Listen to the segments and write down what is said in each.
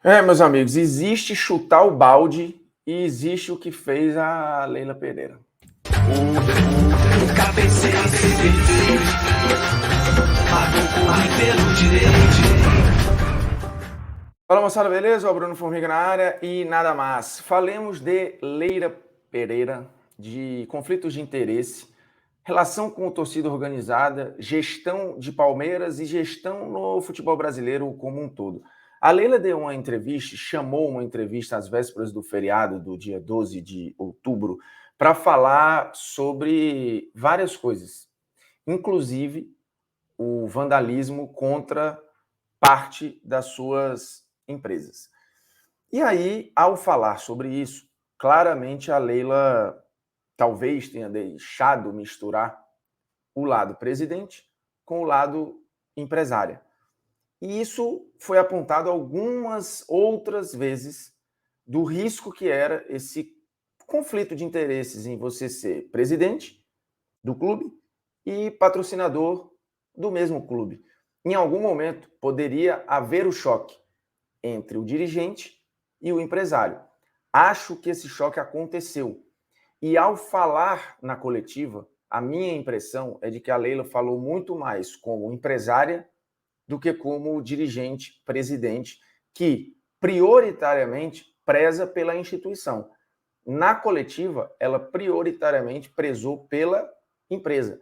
Meus amigos, existe chutar o balde e existe o que fez a Leila Pereira. O cabeceio CBT pagou correr pelo direito. Fala moçada, beleza? O Bruno Formiga na área e nada mais. Falemos de Leila Pereira, de conflitos de interesse, relação com a torcida organizada, gestão de Palmeiras e gestão no futebol brasileiro como um todo. A Leila deu uma entrevista, chamou uma entrevista às vésperas do feriado do dia 12 de outubro para falar sobre várias coisas, inclusive o vandalismo contra parte das suas empresas. E aí, ao falar sobre isso, claramente a Leila talvez tenha deixado misturar o lado presidente com o lado empresária. E isso foi apontado algumas outras vezes do risco que era esse conflito de interesses em você ser presidente do clube e patrocinador do mesmo clube. Em algum momento poderia haver o choque entre o dirigente e o empresário. Acho que esse choque aconteceu. E ao falar na coletiva, a minha impressão é de que a Leila falou muito mais como empresária do que como dirigente, presidente, que prioritariamente preza pela instituição. Na coletiva, ela prioritariamente prezou pela empresa.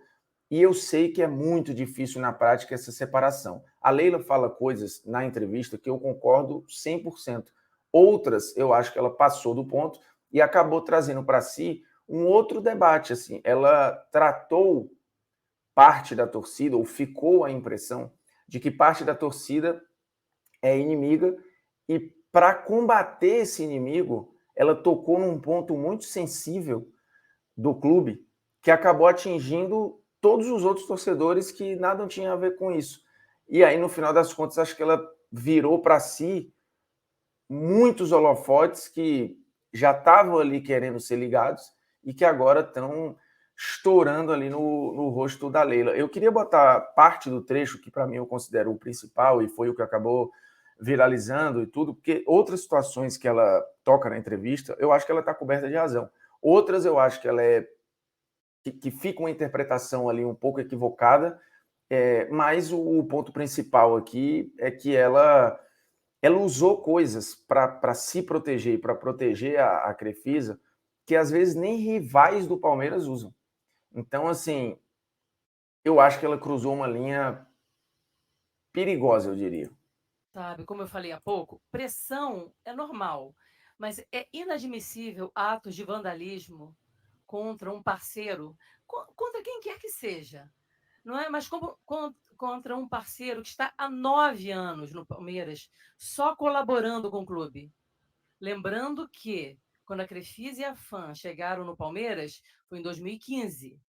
E eu sei que é muito difícil na prática essa separação. A Leila fala coisas na entrevista que eu concordo 100%. Outras, eu acho que ela passou do ponto e acabou trazendo para si um outro debate. Assim, ela tratou parte da torcida, ou ficou a impressão de que parte da torcida é inimiga, e para combater esse inimigo, ela tocou num ponto muito sensível do clube, que acabou atingindo todos os outros torcedores que nada tinha a ver com isso. E aí, no final das contas, acho que ela virou para si muitos holofotes que já estavam ali querendo ser ligados e que agora estão estourando ali no rosto da Leila. Eu queria botar parte do trecho que para mim eu considero o principal e foi o que acabou viralizando e tudo, porque outras situações que ela toca na entrevista, eu acho que ela está coberta de razão. Outras eu acho que ela é que fica uma interpretação ali um pouco equivocada, mas o ponto principal aqui é que ela usou coisas para se proteger e para proteger a Crefisa que às vezes nem rivais do Palmeiras usam. Então, assim, eu acho que ela cruzou uma linha perigosa, eu diria. Sabe, como eu falei há pouco, pressão é normal, mas é inadmissível atos de vandalismo contra um parceiro, contra quem quer que seja, não é? Mas contra um parceiro que está há 9 anos no Palmeiras, só colaborando com o clube. Lembrando que quando a Crefisa e a FAM chegaram no Palmeiras, foi em 2015.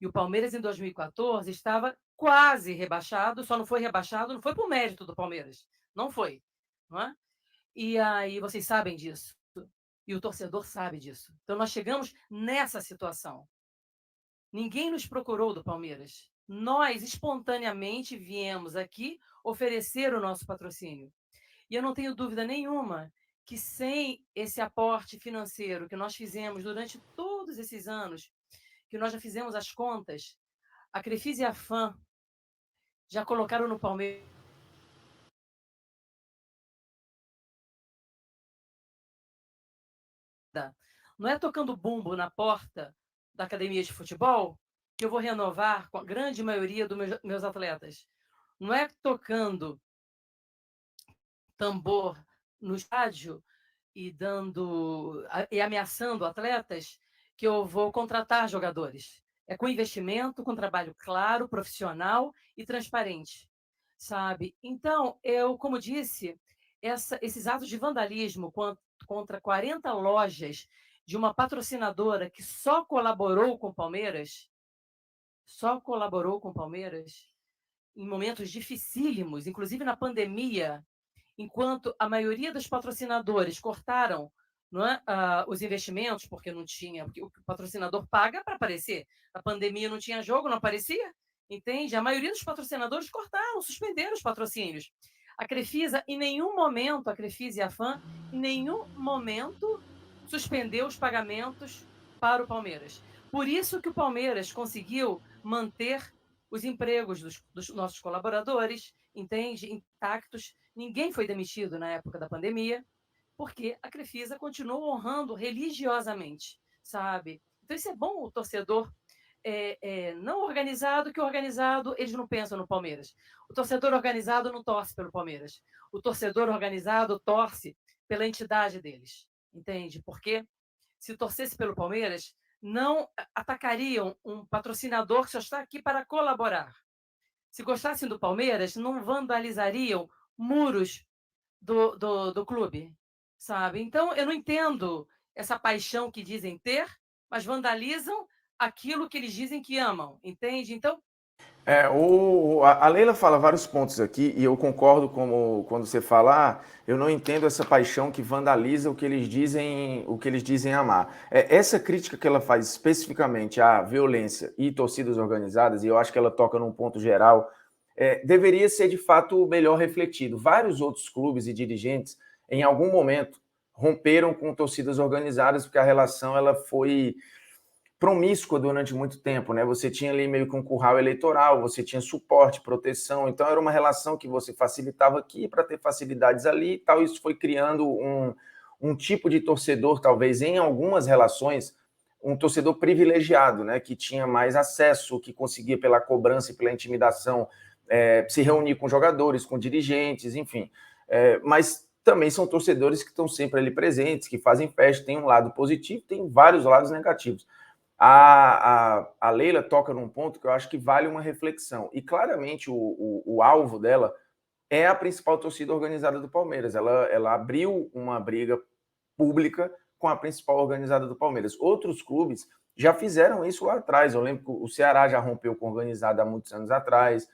E o Palmeiras, em 2014, estava quase rebaixado, só não foi rebaixado, não foi por mérito do Palmeiras. Não foi. Não é? E aí vocês sabem disso. E o torcedor sabe disso. Então nós chegamos nessa situação. Ninguém nos procurou do Palmeiras. Nós, espontaneamente, viemos aqui oferecer o nosso patrocínio. E eu não tenho dúvida nenhuma que sem esse aporte financeiro que nós fizemos durante todos esses anos, que nós já fizemos as contas, a Crefisa e a FAM já colocaram no Palmeiras. Não é tocando bumbo na porta da academia de futebol que eu vou renovar com a grande maioria dos meus atletas. Não é tocando tambor no estádio e ameaçando atletas que eu vou contratar jogadores. É com investimento, com trabalho claro, profissional e transparente, sabe? Então, eu, como disse, esses atos de vandalismo contra 40 lojas de uma patrocinadora que só colaborou com o Palmeiras em momentos dificílimos, inclusive na pandemia, enquanto a maioria dos patrocinadores cortaram, não é, os investimentos, porque não tinha, porque o patrocinador paga para aparecer. A pandemia não tinha jogo, não aparecia, entende? A maioria dos patrocinadores cortaram, suspenderam os patrocínios. A Crefisa, em nenhum momento, a Crefisa e a FAM, em nenhum momento suspendeu os pagamentos para o Palmeiras. Por isso que o Palmeiras conseguiu manter os empregos dos nossos colaboradores, entende? Intactos. Ninguém foi demitido na época da pandemia, porque a Crefisa continuou honrando religiosamente, sabe? Então isso é bom o torcedor não organizado, que organizado eles não pensam no Palmeiras. O torcedor organizado não torce pelo Palmeiras. O torcedor organizado torce pela entidade deles, entende? Porque se torcesse pelo Palmeiras, não atacariam um patrocinador que só está aqui para colaborar. Se gostassem do Palmeiras, não vandalizariam muros do clube, sabe? Então, eu não entendo essa paixão que dizem ter, mas vandalizam aquilo que eles dizem que amam, entende? Então, A Leila fala vários pontos aqui e eu concordo quando você fala, eu não entendo essa paixão que vandaliza o que eles dizem amar. Essa crítica que ela faz especificamente à violência e torcidas organizadas, e eu acho que ela toca num ponto geral, deveria ser de fato melhor refletido. Vários outros clubes e dirigentes, em algum momento, romperam com torcidas organizadas porque a relação ela foi promíscua durante muito tempo, né? Você tinha ali meio que um curral eleitoral, você tinha suporte, proteção, então era uma relação que você facilitava aqui para ter facilidades ali e tal. Isso foi criando um tipo de torcedor, talvez em algumas relações, um torcedor privilegiado, né? Que tinha mais acesso, que conseguia pela cobrança e pela intimidação se reunir com jogadores, com dirigentes, enfim. Mas também são torcedores que estão sempre ali presentes, que fazem festa, tem um lado positivo, tem vários lados negativos. A Leila toca num ponto que eu acho que vale uma reflexão. E claramente o alvo dela é a principal torcida organizada do Palmeiras. Ela abriu uma briga pública com a principal organizada do Palmeiras. Outros clubes já fizeram isso lá atrás. Eu lembro que o Ceará já rompeu com a organizada há muitos anos atrás.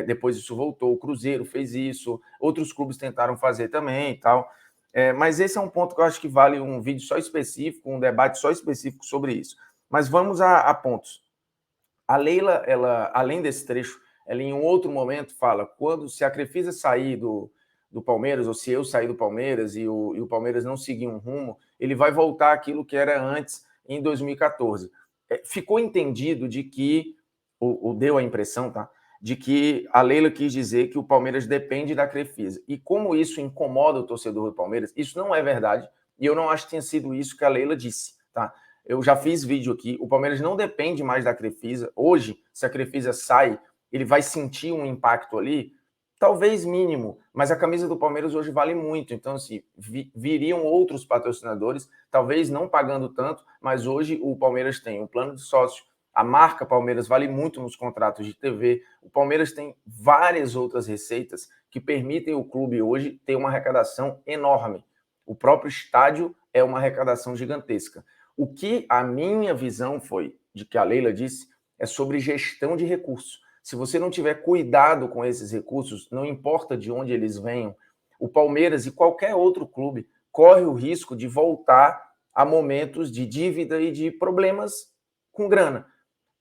Depois isso voltou. O Cruzeiro fez isso. Outros clubes tentaram fazer também e tal. Mas esse é um ponto que eu acho que vale um vídeo só específico, um debate só específico sobre isso. Mas vamos a pontos. A Leila, ela, além desse trecho, ela em um outro momento fala, se a Crefisa sair do Palmeiras, ou se eu sair do Palmeiras e o Palmeiras não seguir um rumo, ele vai voltar àquilo que era antes, em 2014. Ficou entendido de que, ou deu a impressão, tá? De que a Leila quis dizer que o Palmeiras depende da Crefisa. E como isso incomoda o torcedor do Palmeiras, isso não é verdade, e eu não acho que tenha sido isso que a Leila disse, tá? Eu já fiz vídeo aqui, o Palmeiras não depende mais da Crefisa. Hoje, se a Crefisa sai, ele vai sentir um impacto ali, talvez mínimo, mas a camisa do Palmeiras hoje vale muito. Então, assim, viriam outros patrocinadores, talvez não pagando tanto, mas hoje o Palmeiras tem um plano de sócio, a marca Palmeiras vale muito nos contratos de TV, o Palmeiras tem várias outras receitas que permitem o clube hoje ter uma arrecadação enorme. O próprio estádio é uma arrecadação gigantesca. O que a minha visão foi, de que a Leila disse, é sobre gestão de recursos. Se você não tiver cuidado com esses recursos, não importa de onde eles venham, o Palmeiras e qualquer outro clube corre o risco de voltar a momentos de dívida e de problemas com grana.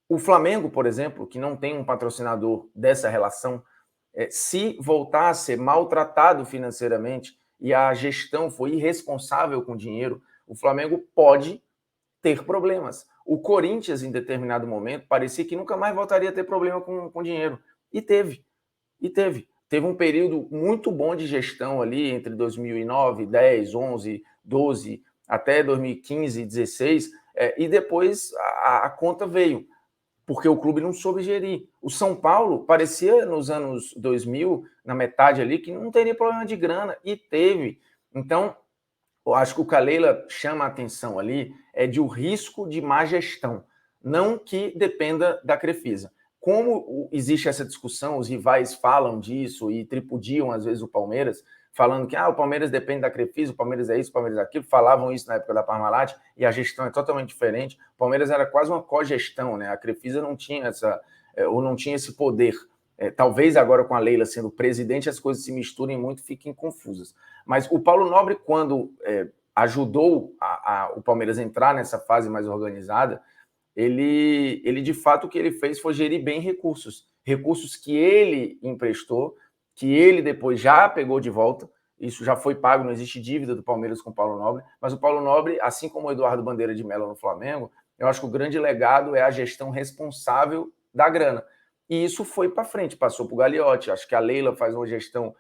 O Flamengo, por exemplo, que não tem um patrocinador dessa relação, se voltar a ser maltratado financeiramente e a gestão for irresponsável com o dinheiro, o Flamengo pode ter problemas. O Corinthians, em determinado momento, parecia que nunca mais voltaria a ter problema com dinheiro. E teve. Teve um período muito bom de gestão ali entre 2009, 10, 11, 12, até 2015, 16, e depois a conta veio, porque o clube não soube gerir. O São Paulo parecia, nos anos 2000, na metade ali, que não teria problema de grana, e teve. Então, eu acho que o que a Leila chama a atenção ali é de o risco de má gestão, não que dependa da Crefisa. Como existe essa discussão, os rivais falam disso e tripudiam às vezes o Palmeiras, falando que o Palmeiras depende da Crefisa, o Palmeiras é isso, o Palmeiras é aquilo, falavam isso na época da Parmalat e a gestão é totalmente diferente. O Palmeiras era quase uma cogestão, né? A Crefisa não tinha não tinha esse poder. Talvez agora com a Leila sendo presidente as coisas se misturem muito e fiquem confusas. Mas o Paulo Nobre, quando ajudou o Palmeiras a entrar nessa fase mais organizada, ele de fato o que ele fez foi gerir bem recursos que ele emprestou que ele depois já pegou de volta, isso já foi pago, não existe dívida do Palmeiras com o Paulo Nobre, mas o Paulo Nobre, assim como o Eduardo Bandeira de Mello no Flamengo, eu acho que o grande legado é a gestão responsável da grana. E isso foi para frente, passou para o Gagliotti. Acho que a Leila faz uma gestão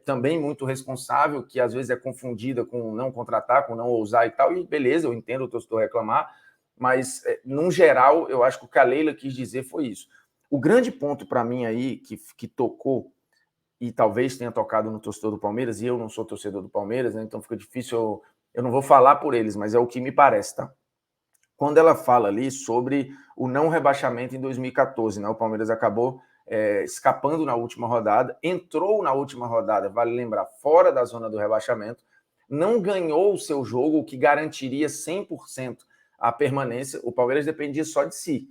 também muito responsável, que às vezes é confundida com não contratar, com não ousar e tal, e beleza, eu entendo o torcedor reclamar, mas, no geral, eu acho que o que a Leila quis dizer foi isso. O grande ponto para mim aí, que tocou, e talvez tenha tocado no torcedor do Palmeiras, e eu não sou torcedor do Palmeiras, né, então fica difícil, eu não vou falar por eles, mas é o que me parece, tá? Quando ela fala ali sobre o não rebaixamento em 2014, né, o Palmeiras acabou escapando na última rodada, entrou na última rodada, vale lembrar, fora da zona do rebaixamento, não ganhou o seu jogo, o que garantiria 100% a permanência. O Palmeiras dependia só de si,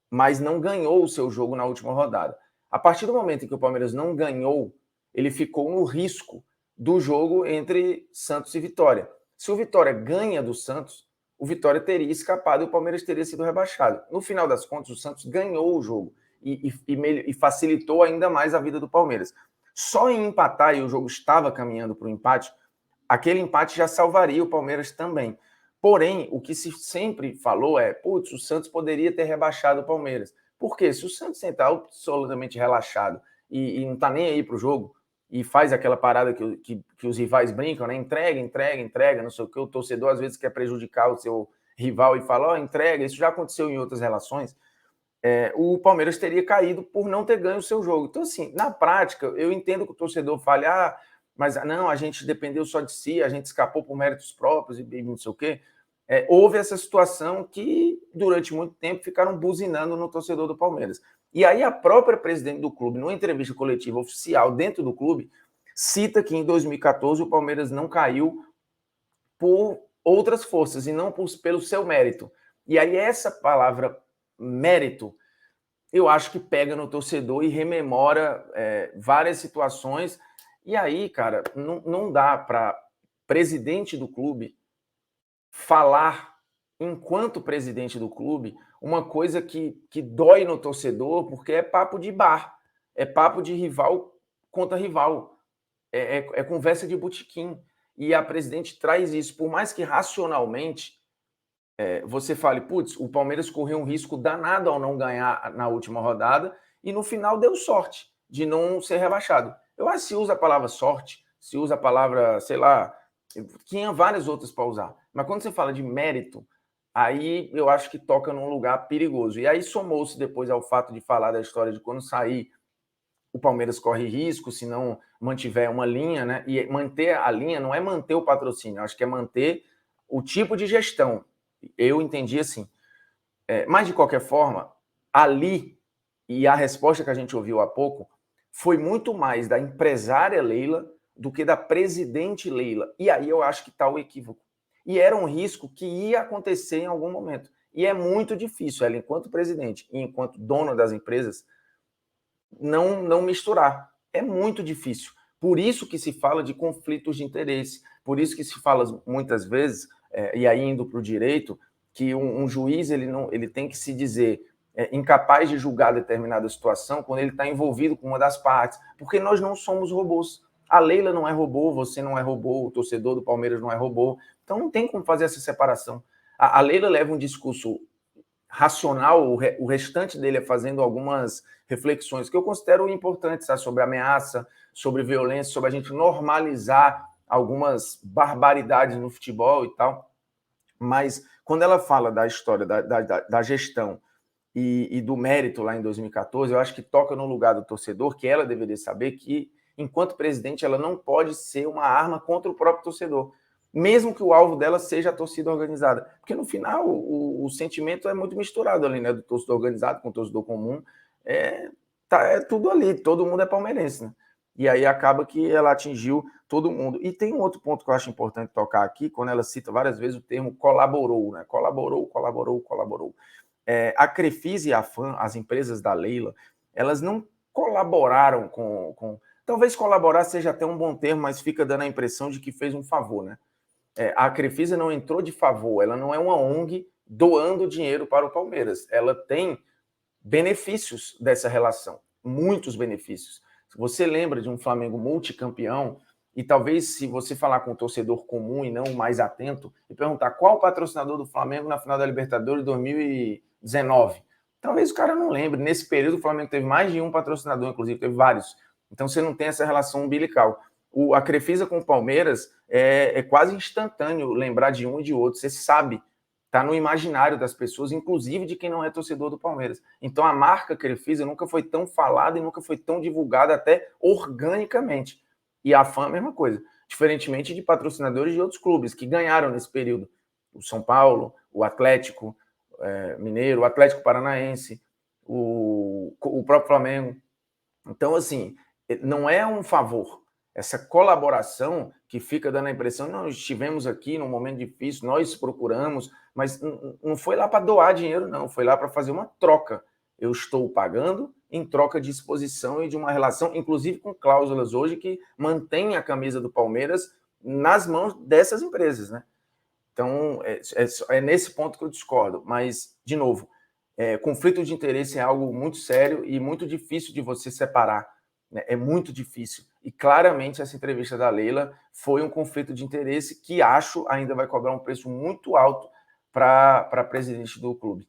mas não ganhou o seu jogo na última rodada. A partir do momento em que o Palmeiras não ganhou, ele ficou no risco do jogo entre Santos e Vitória. Se o Vitória ganha do Santos, o Vitória teria escapado e o Palmeiras teria sido rebaixado. No final das contas, o Santos ganhou o jogo e facilitou ainda mais a vida do Palmeiras. Só em empatar, e o jogo estava caminhando para o empate, aquele empate já salvaria o Palmeiras também. Porém, o que se sempre falou é, putz, o Santos poderia ter rebaixado o Palmeiras. Por quê? Se o Santos entrar absolutamente relaxado e não está nem aí para o jogo, e faz aquela parada que os rivais brincam, né? Entrega, não sei o que, o torcedor às vezes quer prejudicar o seu rival e fala, ó, entrega, isso já aconteceu em outras relações, o Palmeiras teria caído por não ter ganho o seu jogo. Então, assim, na prática, eu entendo que o torcedor fale, mas não, a gente dependeu só de si, a gente escapou por méritos próprios e não sei o quê. Houve essa situação que, durante muito tempo, ficaram buzinando no torcedor do Palmeiras. E aí a própria presidente do clube, numa entrevista coletiva oficial dentro do clube, cita que em 2014 o Palmeiras não caiu por outras forças e não pelo seu mérito. E aí essa palavra mérito, eu acho que pega no torcedor e rememora várias situações. E aí, cara, não dá para presidente do clube falar, enquanto presidente do clube, uma coisa que dói no torcedor, porque é papo de bar, é papo de rival contra rival, é conversa de botequim. E a presidente traz isso, por mais que racionalmente você fale, putz, o Palmeiras correu um risco danado ao não ganhar na última rodada e no final deu sorte de não ser rebaixado. Eu acho que se usa a palavra sorte, se usa a palavra, sei lá, tinha várias outras para usar. Mas quando você fala de mérito, aí eu acho que toca num lugar perigoso. E aí somou-se depois ao fato de falar da história de quando sair, o Palmeiras corre risco se não mantiver uma linha, né? E manter a linha não é manter o patrocínio, acho que é manter o tipo de gestão. Eu entendi assim. Mas, de qualquer forma, ali, e a resposta que a gente ouviu há pouco, foi muito mais da empresária Leila do que da presidente Leila. E aí eu acho que está o equívoco. E era um risco que ia acontecer em algum momento. E é muito difícil ela, enquanto presidente e enquanto dona das empresas, não misturar. É muito difícil. Por isso que se fala de conflitos de interesse. Por isso que se fala muitas vezes, e aí indo para o direito, que um juiz ele tem que se dizer incapaz de julgar determinada situação quando ele está envolvido com uma das partes, porque nós não somos robôs. A Leila não é robô, você não é robô, o torcedor do Palmeiras não é robô, então não tem como fazer essa separação. A Leila leva um discurso racional, o restante dele é fazendo algumas reflexões que eu considero importantes, sabe? Sobre ameaça, sobre violência, sobre a gente normalizar algumas barbaridades no futebol e tal. Mas quando ela fala da história da gestão e do mérito lá em 2014, eu acho que toca no lugar do torcedor, que ela deveria saber que, enquanto presidente, ela não pode ser uma arma contra o próprio torcedor, mesmo que o alvo dela seja a torcida organizada. Porque, no final, o sentimento é muito misturado ali, né? Do torcedor organizado com o torcedor comum. É tudo ali, todo mundo é palmeirense, né? E aí acaba que ela atingiu todo mundo. E tem um outro ponto que eu acho importante tocar aqui, quando ela cita várias vezes o termo colaborou, né? Colaborou. A Crefisa e a FAM, as empresas da Leila, elas não colaboraram com... Talvez colaborar seja até um bom termo, mas fica dando a impressão de que fez um favor, né? A Crefisa não entrou de favor, ela não é uma ONG doando dinheiro para o Palmeiras. Ela tem benefícios dessa relação, muitos benefícios. Você lembra de um Flamengo multicampeão? E talvez, se você falar com um torcedor comum e não mais atento, e perguntar qual o patrocinador do Flamengo na final da Libertadores 2019, talvez o cara não lembre. Nesse período, o Flamengo teve mais de um patrocinador, inclusive, teve vários. Então, você não tem essa relação umbilical. A Crefisa com o Palmeiras é quase instantâneo lembrar de um e de outro. Você sabe, está no imaginário das pessoas, inclusive de quem não é torcedor do Palmeiras. Então, a marca Crefisa nunca foi tão falada e nunca foi tão divulgada, até organicamente. E a FAM, a mesma coisa. Diferentemente de patrocinadores de outros clubes que ganharam nesse período. O São Paulo, o Atlético Mineiro, o Atlético Paranaense, o próprio Flamengo. Então, assim, não é um favor. Essa colaboração que fica dando a impressão, nós estivemos aqui num momento difícil, nós procuramos, mas não foi lá para doar dinheiro, não. Foi lá para fazer uma troca. Eu estou pagando em troca de exposição e de uma relação, inclusive com cláusulas hoje que mantém a camisa do Palmeiras nas mãos dessas empresas, né? Então, é nesse ponto que eu discordo. Mas, de novo, conflito de interesse é algo muito sério e muito difícil de você separar. Né? É muito difícil. E, claramente, essa entrevista da Leila foi um conflito de interesse que acho ainda vai cobrar um preço muito alto para a presidente do clube.